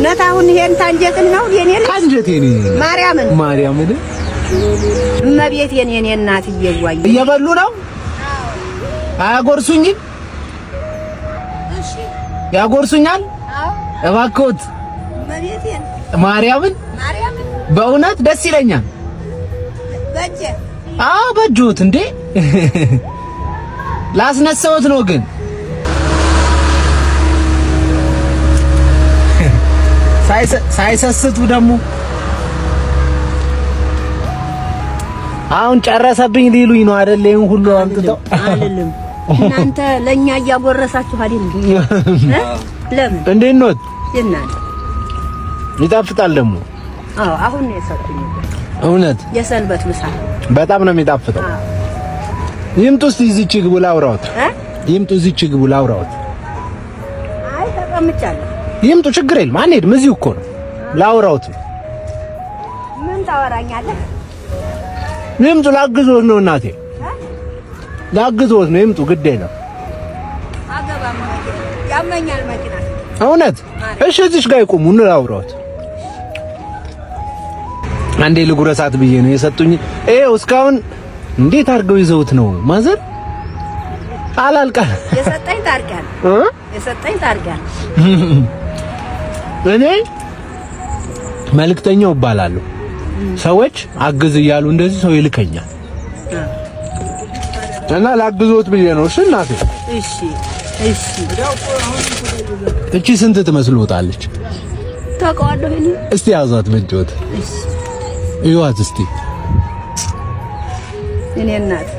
እውነት አሁን ይሄን ታንጀትን ነው የኔ ታንጀቴን ማርያምን እመቤቴ የኔ እናት እየዋይ እየበሉ ነው አያጎርሱኝ እሺ ያጎርሱኛል እባክዎት እመቤቴ ማርያምን በእውነት ደስ ይለኛል በጀ በጆት እንዴ ላስነሳውት ነው ግን ሳይሰስቱ ደግሞ አሁን ጨረሰብኝ ሊሉኝ ነው አይደል? ይሄን ሁሉ አምጥተው አይደለም እናንተ ለኛ እያጎረሳችሁ አይደል? ለምን እንዴት ነው እናንተ ይጣፍጣል ደግሞ? አሁን ነው የሰጡኝ እውነት የሰንበት ምሳ በጣም ነው የሚጣፍጠው። ይምጡ እስቲ እዚች ግቡ ላውራዎት ይምጡ እዚች ግቡ ላውራዎት። አይ ተቀምጫለሁ። ይምጡ ችግር የለም አንሄድም እዚሁ እኮ ነው ላውራዎት። ምን ታወራኛለህ? ይምጡ ላግዞት ነው እናቴ ላግዞት ነው ይምጡ ግድ የለም። አገባም ያመኛል መኪና እውነት እሺ እዚች ጋር ይቆሙ ነው ላውራዎት። አንዴ ልጉረሳት ብዬ ነው የሰጡኝ። ይኸው እስካሁን እንዴት አድርገው ይዘውት ነው ማዘር አላልቃል የሰጠኝ ታርጋል እኔ መልእክተኛው እባላለሁ። ሰዎች አግዝ እያሉ እንደዚህ ሰው ይልከኛል እና ላግዞት ብዬ ነው። እሺ እናቴ እሺ እቺ ስንት ትመስሎታለች? ታውቀዋለህ? እስቲ ያዟት በእጆት ይዋት እስቲ እኔ እናት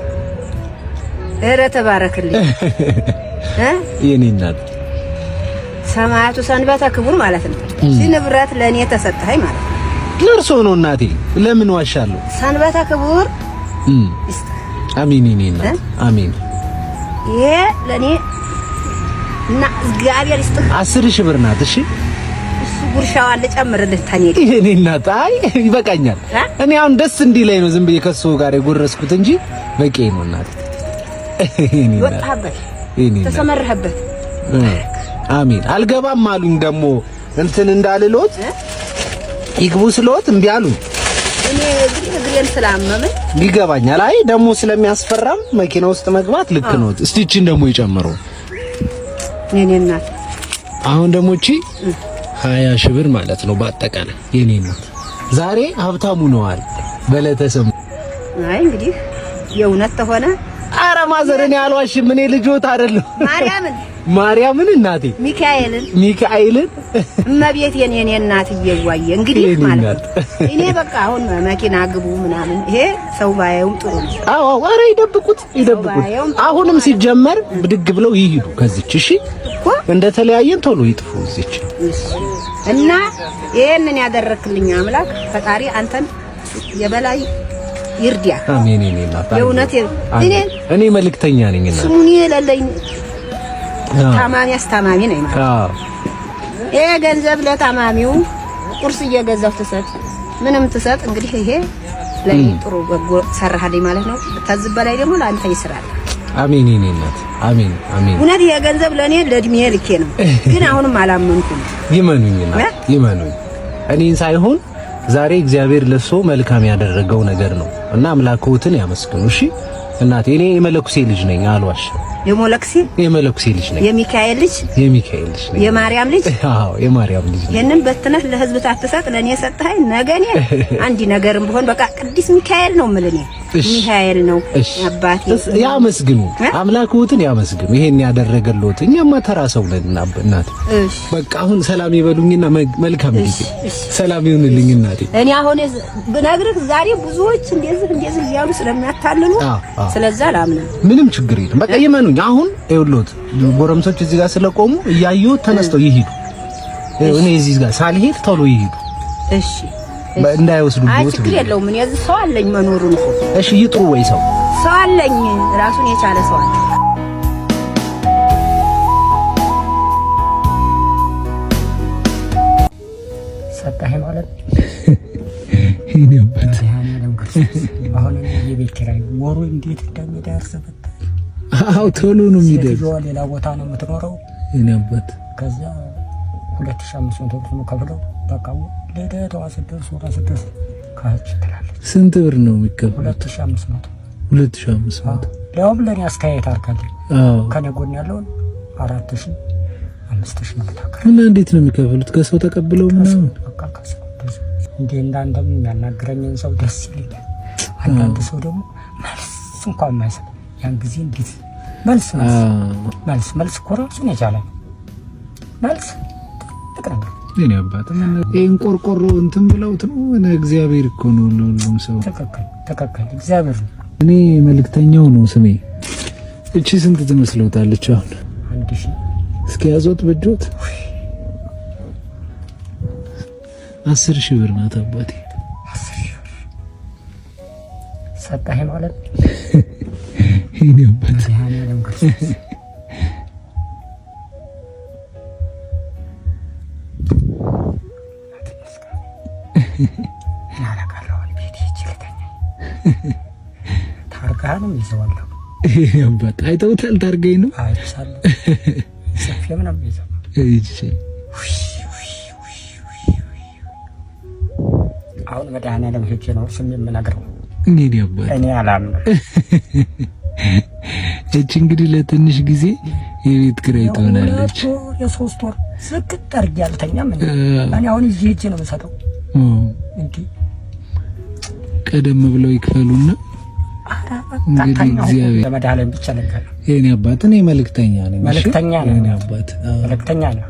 እረ ተባረክልኝ የኔ እናት ሰማያቱ ሰንበተ ክቡር ማለት ነው። ንብረት ለኔ ተሰጠኸኝ ማለት ነው። ለርሶ ነው እናቴ ለምን ዋሻለሁ? ሰንበተ ክቡር አሜን የኔ እናት አሜን። ይሄ ለኔ እና እግዚአብሔር ይስጥህ 10,000 ብር ናት። እሺ ጉርሻዋን ልጨምርልህ ታኔ የኔ እናት አይ ይበቃኛል። እኔ አሁን ደስ እንዲለኝ ነው ዝም ብዬ ከሱ ጋር የጎረስኩት እንጂ በቂ ነው እናት። የኔ እናት ወጣህበት ተሰመረህበት አሜን። አልገባም አሉኝ ደግሞ እንትን እንዳልሎት ይግቡ ስለዎት እምቢ አሉኝ። እኔ እግሬን ስላመመኝ ይገባኛል። አይ ደግሞ ስለሚያስፈራም መኪና ውስጥ መግባት ልክ ነው። እስቲ እቺን ደግሞ ይጨምሩ የኔ እናት። አሁን ደግሞ እቺ 20,000 ብር ማለት ነው በአጠቃላይ የኔ እናት። ዛሬ ሀብታሙ ነዋል በለተሰሙ። አይ እንግዲህ የእውነት ተሆነ አረ ማዘርን ያልዋሽም እኔ ልጆት አይደለም ማርያምን እናቴ ሚካኤልን እመቤቴን የኔ እናት እየዋየ እንግዲህ ማለት እኔ በቃ አሁን መኪና ግቡ ምናምን ይሄ ሰው ባየውም ጥሩ ነው። አዎ አረ ይደብቁት አሁንም ሲጀመር ብድግ ብለው ይሄዱ ከዚች እሺ እንደተለያየን ቶሎ ይጥፉ እዚች እና ይሄንን ያደረክልኝ አምላክ ፈጣሪ አንተን የበላይ ይርዲያ አሜን። እኔ እናት የእውነት እኔ መልእክተኛ ነኝ እና ስሙኒ ለለኝ ታማሚ አስታማሚ ነኝ ማለት ይሄ ገንዘብ ለታማሚው ቁርስ እየገዛው ትሰጥ ምንም ትሰጥ እንግዲህ ይሄ ላይ ጥሩ በጎ ሰራሃልኝ ማለት ነው። ከዚህ በላይ ደግሞ ለአንተ ይስራል። አሜን የኔ እናት አሜን አሜን። እውነት ይሄ ገንዘብ ለኔ ለእድሜ ልኬ ነው፣ ግን አሁንም አላመንኩም። ይመኑኝ እናት ይመኑኝ። እኔን ሳይሆን ዛሬ እግዚአብሔር ለሶ መልካም ያደረገው ነገር ነው እና አምላክዎትን ያመስግኑ። እሺ እናቴ እኔ የመለኩሴ ልጅ ነኝ አልዋሽም። የመለኩሴ ልጅ ነኝ። የሚካኤል ልጅ ነኝ። የማርያም ልጅ አዎ የማርያም ልጅ ነኝ። ይሄንን በትነህ ለህዝብ ታትሰጥ ለኔ ሰጠኸኝ። ነገኔ አንዲ ነገርም ቢሆን በቃ ቅዱስ ሚካኤል ነው የምልህ። ሚካኤል ነው አባቴ። ያመስግኑ አምላክዎትን ያመስግኑ። ይሄን ያደረገልዎት እኛማ ተራ ሰው ነን እናቴ። በቃ አሁን ሰላም ይበሉኝና መልካም ጊዜ ሰላም ይሁንልኝ እናቴ። እኔ አሁን ብነግርህ ዛሬ ብዙዎች እንደዚህ ያሉ ስለሚያታልሉ ስለዛ ላምና ምንም ችግር የለም። በቃ ይመኑኝ። አሁን ይኸውልዎት ጎረምሶች እዚህ ጋር ስለቆሙ እያየሁ ተነስተው ይሄዱ። እኔ እዚህ ጋር ሳልሄድ ቶሎ ይሄዱ። እሺ እንዳይወስዱት። አይ ችግር የለውም። እኔ እዚህ ሰው አለኝ መኖሩን እኮ። እሺ ይጥሩ ወይ ሰው አለኝ ራሱን የቻለ ሰው አለ። ሰጣህ ማለት ይሄን ያባት አሁን የቤት ኪራይ ወሩ እንዴት እንደሚደርስበት አው ቶሎ ነው የሚደርስ። ሌላ ቦታ ነው የምትኖረው ይሄን ያባት ከዛ 2500 ብር ነው ከፍለው በቃ ለደቷ ስደርስ ካች ትላለች። ስንት ብር ነው የሚከፈለው? 2500 ለውም ለኔ አስተያየት አርካለኝ። ከኔ ጎን ያለውን 4000 5000 ነው ተካከለ። እና እንዴት ነው የሚከፈሉት? ከሰው ተቀብለው ምናምን በቃ ከሰው እንዴ እንዳንተም የሚያናግረኝን ሰው ደስ ይለኛል። አንዳንድ ሰው ደግሞ መልስ እንኳን ማይሰጥ ያን ጊዜ እንዴት መልስ ኮራሱን ይቻላል መልስ ተቀረበ የኔ አባት ይሄን ቆርቆሮ እንትን ብለውት ነው እና እግዚአብሔር እኮ ነው ሁሉም ሰው ተከከለ እግዚአብሔር ነው። እኔ መልእክተኛው ነው ስሜ። እቺ ስንት ትመስሎታለች? አሁን 1000 እስኪ ያዞት በጆት 10000 ብር ናት አባቴ። 10000 ብር ሰጣህ ማለት ይሄን አባት ያኔ ለምከስ ታርጋንም ይዘዋለሁ። ይሄ አባት አይተውታል። ታርጋይ ነው አይሳለ ሰፊያ ምንም ይዘው እሺ። አሁን መድኃኒዓለም ሄጄ ነው ስም የምነግረው። እንግዲህ አባት እኔ አላምነው። እቺ እንግዲህ ለትንሽ ጊዜ የቤት ኪራይ ትሆናለች። የ3 ወር ዝቅጥ አድርጌ አልተኛም። እኔ አሁን እዚህ ሄጄ ነው የምሰጠው። እንዴ ቀደም ብለው ይክፈሉና እንግዲህ እግዚአብሔር ለመድኃኒዓለም ብቻ ነገር የኔ አባት እኔ መልእክተኛ ነኝ። የኔ አባት መልእክተኛ ነኝ።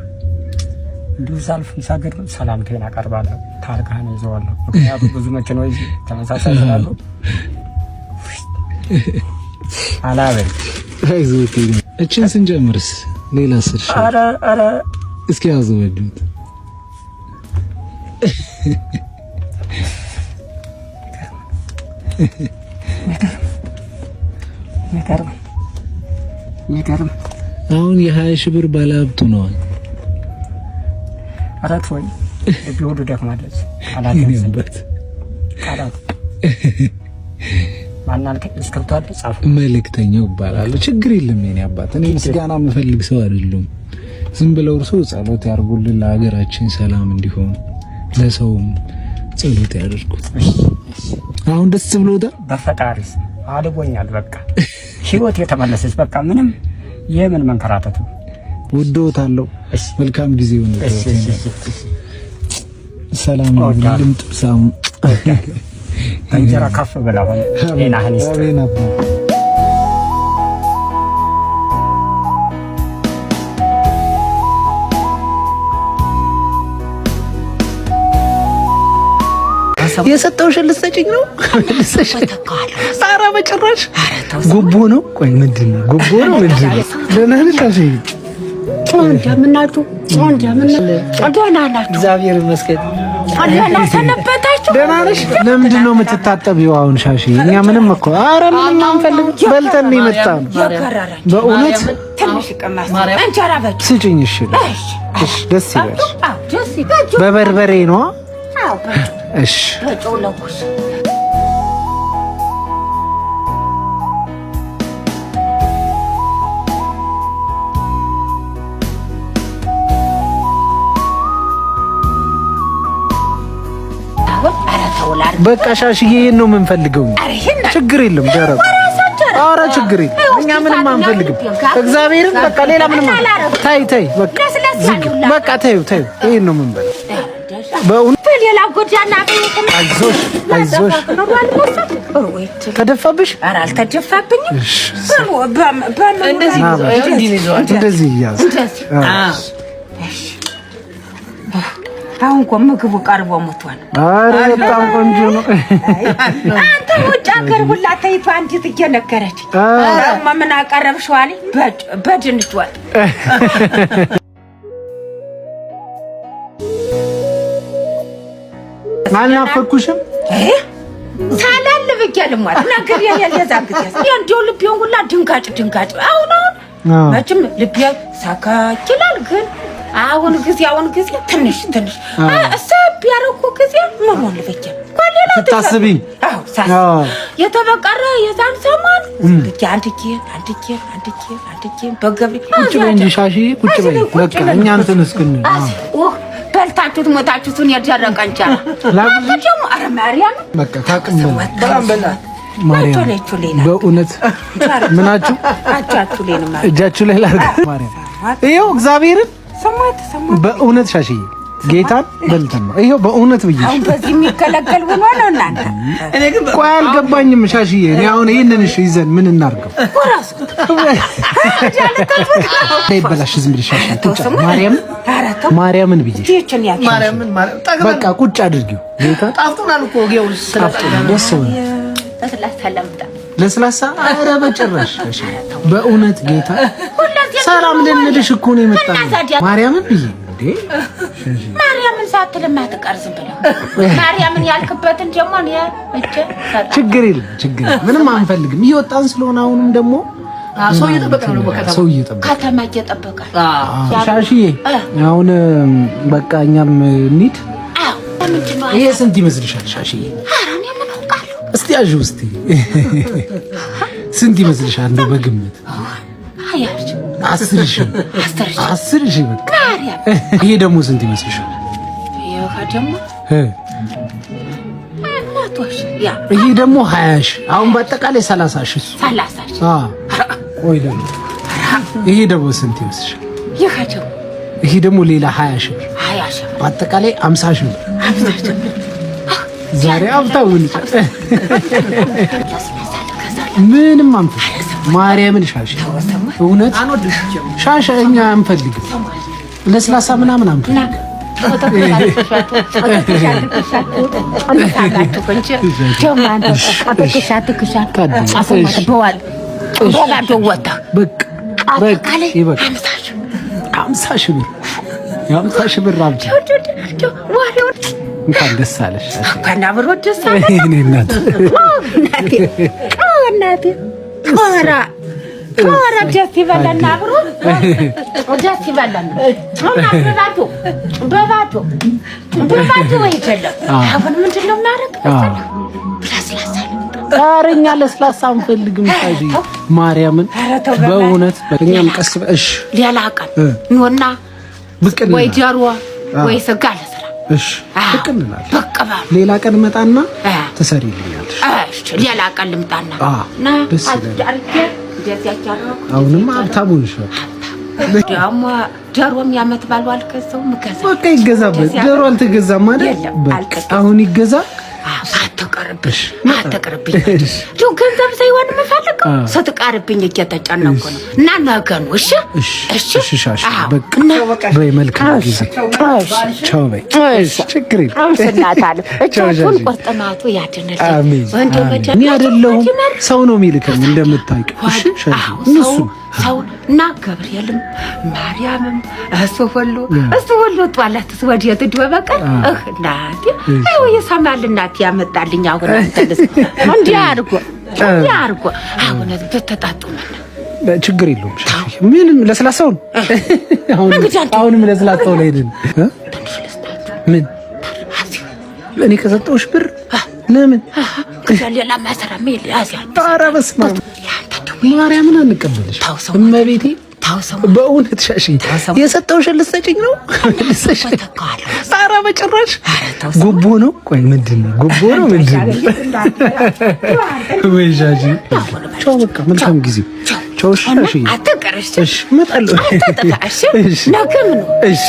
እንዲሁ ሳልፍ ሳገር ሰላምታዬን አቀርባለሁ። ታርጋህን ይዘዋለሁ። ምክንያቱም ብዙ መኪኖች ተመሳሳይ ስላሉ አላበል አይዞት። እቺን ስንጀምርስ ሌላ ስርሽ አረ እስኪ ያዙ ወዱት ነገርም አሁን የ20 ሺህ ብር ባለሀብቱ ነው። አራት ወይ ቢወዱ ደክማለች ቃላት ማናልከ እስከቷል ጻፍ መልእክተኛው ይባላል። ችግር የለም የኔ አባት። እኔ ምስጋና የምፈልግ ሰው አይደለም። ዝም ብለው እርሶ ጸሎት ያርጉልን ለሀገራችን ሰላም እንዲሆን ለሰውም ጸሎት ያደርጉ። አሁን ደስ ብሎታል። በፈጣሪስ አልቦኛል። በቃ ህይወት የተመለሰች በቃ ምንም የምን መንከራተት ነው። ወዶታለሁ። መልካም ጊዜ ይሁን። ሰላም ይሁን። ጥብሳም እንጀራ ከፍ ብለው ሌናህን ይስጥ። የሰጠውሽን ልትሰጪኝ ነው? ኧረ በጭራሽ ጉቦ ነው። ቆይ ምንድን ነው ጉቦ ነው? ምንድን ነው? ደህና ነሽ? እንደምናችሁ ደህና ናችሁ? እግዚአብሔር ይመስገን። ሰነበታችሁ? ደህና ነሽ? ለምንድን ነው የምትታጠቢው አሁን ሻሺ? እኛ ምንም እኮ ኧረ ምንም አንፈልግም። በልተን ነው የመጣነው። በእውነት ትንሽ ቀማስ እንጀራ በጭ ስጭኝ። እሺ ደስ ይበልሽ። በበርበሬ ነው? አዎ እሺ በጨው ለኩስ በቃ ሻሽዬ ይሄን ነው የምንፈልገው። ችግር የለም ደረቅ። ኧረ ችግር የለም እኛ ምንም አንፈልግም። እግዚአብሔርን በቃ ሌላ ምንም ታይ በቃ ታዩ ይሄን ነው የምንበላው። በእውነት ሌላ ጎዳና በየትም አይዞሽ ተደፋብሽ? ኧረ አልተደፋብኝም። እንደዚህ ያዝ። አሁን እኮ ምግቡ ቀርቦ ሞቷል። ኧረ በጣም ቆንጆ ነው። አንተ ውጭ ሀገር ሁላ ተይቶ አንዲት እየነገረች ምን አቀረብሽው አለኝ። በድንች ወጥ አልናፈኩሽም? ሳላል ብያለሁ ማለት ነገር የለዛ ግጥያስ እንደው ልቤን ሁላ ድንጋጭ አሁን መቼም ልቤ ሳካ ይችላል። ግን አሁን ጊዜ ትንሽ አሰብ ያረኩ ጊዜ ምን ሆነ ልበጀ ኮሌላ ታስቢ? አዎ የተበቀረ የዛን ሰሞን አንድጌ በገብሪ ቁጭ በይ እንጂ ሻሺ ቁጭ በይ በቃ እኛ እንትን እስክን በልታችሁት ሞታችሁትን የደረቀ እንጀራ ደግሞ ኧረ ማርያም በቃ ታቅም በጣም በላ ማርያም በእውነት ምናችሁ እጃችሁ ላይ ላድርግ ማርያም ይኸው እግዚአብሔርን በእውነት ሻሺ ጌታን በልተን ነው ይሄው በእውነት ብዬሽ አሁን በዚህ የሚከለከል ሆኖ ነው እናንተ እኔ ግን ቆይ አልገባኝም ሻሺዬ እኔ አሁን ይሄንን እሺ ይዘን ምን እናርገው ወራስ ይበላሽ ዝም ብለሽ ሻሺ ቁጭ ማርያምን ብዬሽ ማርያምን በቃ ቁጭ አድርጊው ጌታ ጣፍቶናል እኮ ጌው ስለጣፍቶናል ደስ ለስላሳ ኧረ በጭራሽ በእውነት ጌታ ሰላም ልንልሽ እኮ ነው የመጣው ማርያምን ብዬሽ ማርያምን ሳትልማ ትቀር ዝም ብለው ማርያምን ያልክበትን ደግሞ ነው ችግር የለም ምንም አንፈልግም እየወጣን ስለሆነ አሁንም ደግሞ ሰው እየጠበቀ ነው ሰው እየጠበቀ ከተማ እየጠበቀ ሻሺዬ አሁን በቃ እኛም እንሂድ ይሄ ስንት ይመስልሻል ሻሺዬ ኧረ እኔ ምን አውቃለሁ እስቲ አዥ ውስጥ ስንት ይመስልሻል እንደው በግምት 10 ሺህ በቃ ይሄ ደግሞ ስንት ይመስልሻል? ይሄ ደግሞ 20 ሺህ አሁን በአጠቃላይ 30 ሺህ ቆይ ደግሞ ይሄ ደግሞ ስንት ይመስልሻል? ይሄ ደግሞ ሌላ 20 ሺህ በአጠቃላይ 50 ሺህ ዛሬ አብታው ምንም አንፈሽ ማርያምን ሻሽ እውነት ሻሽ እኛ አንፈልግም ለስላሳ ምናምን አንፈልግም እንኳን ደስ አለሽ እንኳን አብሮ ደስ አለሽ እኔ እናቴ ኧረ ደስ ይበለን አብሮ ደስ ይበለን በባዶ ወይ አይደለም አሁን ምንድን ነው የማደርገው ኧረ እኛ ለስላሳ አንፈልግም ታዲያ ማርያምን በእውነት እኛም ቀስ እሺ ሌላ ቀን ኖና ወይ ጀሮ ወይ ስጋ ለስራ እሺ ትቀንናለሽ ሌላ ቀን መጣና ትሰሪልኛለሽ እሺ ሌላ ቀን ልምጣና ደስ ይላል አሁንም ሀብታሙን ሸ ደግሞ ዶሮም ያመት ባሉ አልከሰው ምከዛ በቃ ይገዛበት ዶሮ አልተገዛም አይደል አሁን ይገዛ አትቀርብሽ ቱ ገንዘብ ሳይሆን መፈልከው ስትቀርብኝ እየተጨነኩ ነው እና ነገኑ እሺ ሻሽ በቃ በመልካም ጊዜ ቻው በይ ችግር የለም ስናታል እቻቱን ቆርጥማቱ ያድነል ወንዶ መጀመሪያ እኔ አይደለሁም ሰው ነው የሚልከኝ እንደምታውቂው እሺ ሻሽ እነሱ ሰው እና ገብርኤልም ማርያምም እሱ ሁሉ ጧላት ወዲያ ትድወ በቀር እናቴ አይ የሰማል እናቴ ያመጣልኝ አሁን አንተልስ እንዲህ አድርጎ አሁን በተጣጡ ችግር የለውም ምንም ለስላሳው አሁንም ለስላሳው ላይ ሄድን ምን እኔ ከሰጠሁሽ ብር ለምን ሌላ ማሰራም ይያዛል ኧረ በስመ አብ ማርያምን አንቀበልሽ እመቤቴ በእውነት ሻሺ የሰጠውሽን ልትሰጪኝ ነው ኧረ በጭራሽ ጉቦ ነው ቆይ ምንድን ነው ጉቦ ነው ምንድን ነው ወይ ሻሺ ቻው በቃ መልካም ጊዜ ቻው ሻሺ አትቀርሽ እሺ እመጣለሁ እሺ ነገም ነው እሺ